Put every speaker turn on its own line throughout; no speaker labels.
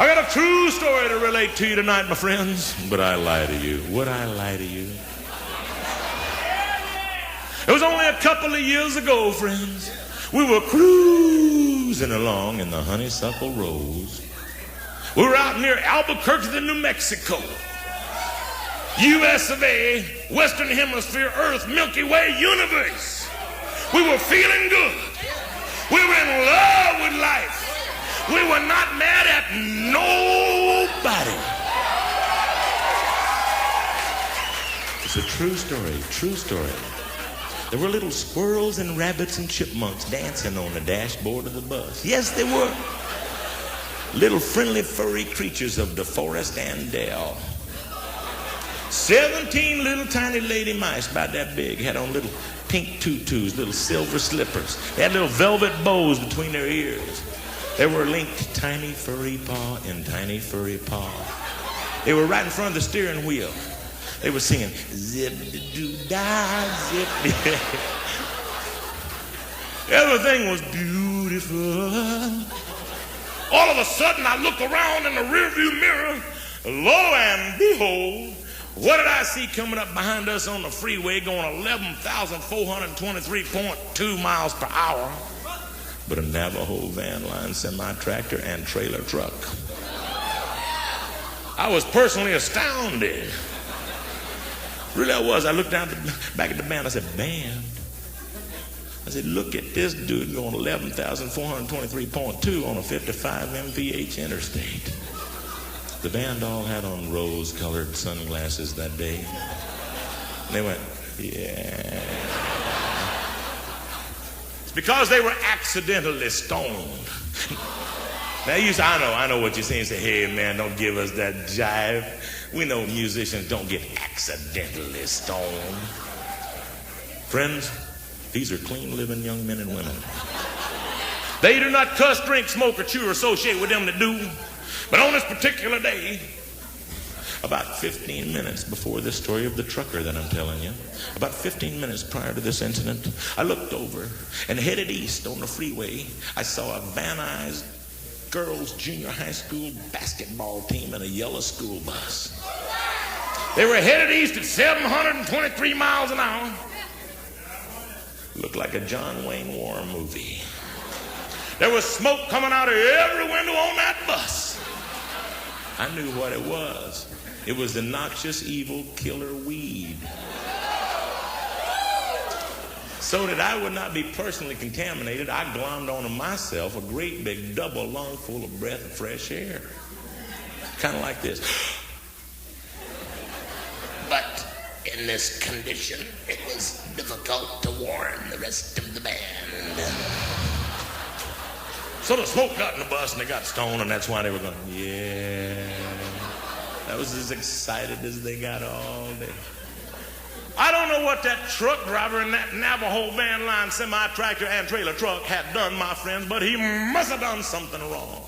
I got a true story to relate to you tonight, my friends. But I lie to you. Would I lie to you? It was only a couple of years ago, friends. We were cruising along in the honeysuckle rows. We were out near Albuquerque, New Mexico. US of A, Western Hemisphere, Earth, Milky Way, universe. We were feeling good. We were in love with life. We were not mad at nobody. It's a true story, true story. There were little squirrels and rabbits and chipmunks dancing on the dashboard of the bus. Yes, they were. Little friendly furry creatures of the forest and dell. 17 little tiny lady mice about that big had on little pink tutus, little silver slippers. They had little velvet bows between their ears. They were linked tiny furry paw and tiny furry paw. They were right in front of the steering wheel. They were singing, zip-de-doo-dah, zip-de. Everything was beautiful. All of a sudden, I look around in the rearview mirror. Lo and behold, what did I see coming up behind us on the freeway going 11,423.2 miles per hour? But a Navajo van line semi-tractor and trailer truck. I was personally astounded. Really I was. I looked down back at the band. I said, band? I said, look at this dude going 11,423.2 on a 55 mph interstate. The band all had on rose-colored sunglasses that day. And they went, yeah. It's because they were accidentally stoned. Now I know what you're saying. Say, hey man, don't give us that jive. We know musicians don't get accidentally stoned. Friends, these are clean living young men and women. They do not cuss, drink, smoke, or chew or associate with them that do. But on this particular day, about 15 minutes before this story of the trucker that I'm telling you, about 15 minutes prior to this incident, I looked over and headed east on the freeway. I saw a Van Nuys girls junior high school basketball team in a yellow school bus. They were headed east at 723 miles an hour. Looked like a John Wayne war movie. There was smoke coming out of every window on that bus. I knew what it was. It was the noxious, evil killer weed. So that I would not be personally contaminated, I glommed onto myself a great big double lung full of breath of fresh air. Kind of like this. But in this condition, it was difficult to warn the rest of the band. So the smoke got in the bus and they got stoned, and that's why they were going, yeah. That was as excited as they got all day. I don't know what that truck driver in that Navajo van line semi-tractor and trailer truck had done, my friends, but he must have done something wrong.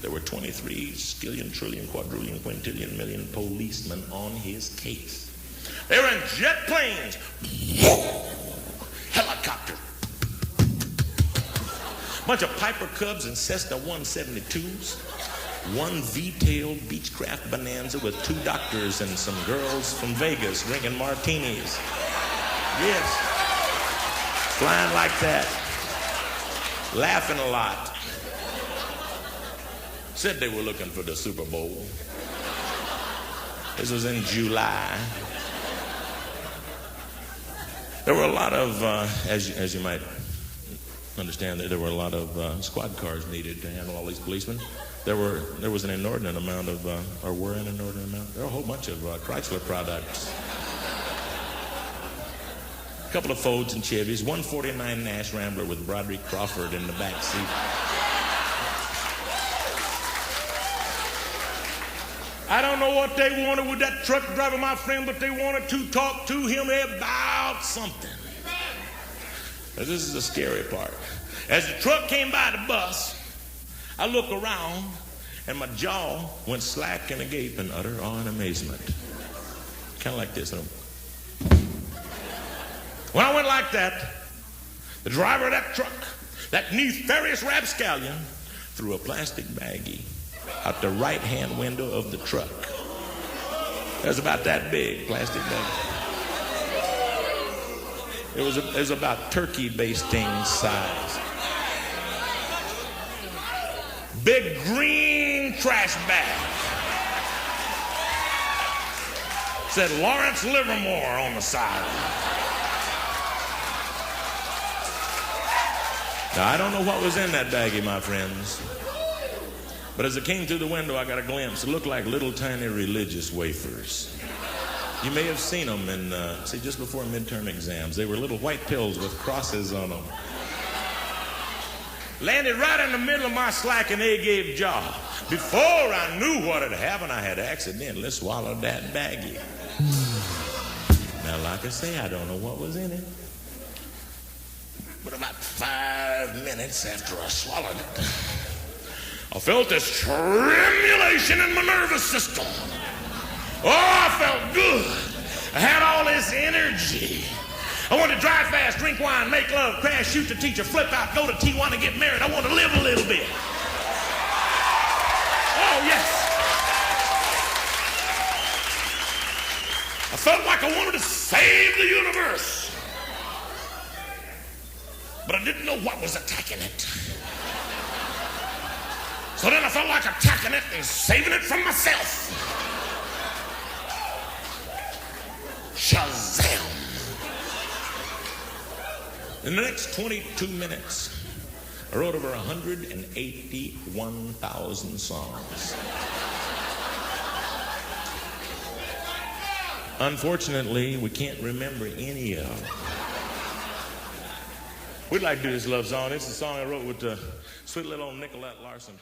There were 23 skillion, trillion, quadrillion, quintillion, million policemen on his case. They were in jet planes, helicopters, bunch of Piper Cubs and Cessna 172s, one V-tailed Beechcraft Bonanza with 2 doctors and some girls from Vegas drinking martinis. Yes. Flying like that. Laughing a lot. Said they were looking for the Super Bowl. This was in July. There were a lot of, as you might understand, there were a lot of squad cars needed to handle all these policemen. There was an inordinate amount of, there were a whole bunch of Chrysler products. A couple of Fords and Chevys, 149 Nash Rambler with Broderick Crawford in the back seat. I don't know what they wanted with that truck driver, my friend, but they wanted to talk to him about something. Now, this is the scary part. As the truck came by the bus, I look around, and my jaw went slack and agape in utter awe and amazement. Kind of like this. When I went like that, the driver of that truck, that nefarious rapscallion, threw a plastic baggie out the right-hand window of the truck. It was about that big, plastic bag. It was about turkey basting size. Big green trash bag. Said Lawrence Livermore on the side. Now, I don't know what was in that baggie, my friends. But as it came through the window, I got a glimpse. It looked like little tiny religious wafers. You may have seen them in, just before midterm exams. They were little white pills with crosses on them. Landed right in the middle of my slack and egg jaw. Before I knew what had happened, I had accidentally swallowed that baggie. Now, like I say, I don't know what was in it. But about 5 minutes after I swallowed it, I felt this tremulation in my nervous system. Oh, I felt good. I had all this energy. I wanted to drive fast, drink wine, make love, crash, shoot the teacher, flip out, go to Tijuana, get married. I want to live a little bit. Oh, yes. I felt like I wanted to save the universe. But I didn't know what was attacking it. So then I felt like attacking it and saving it from myself. Shazam. In the next 22 minutes, I wrote over 181,000 songs. Unfortunately, we can't remember any of them. We'd like to do this love song. This is a song I wrote with sweet little Nicolette Larson.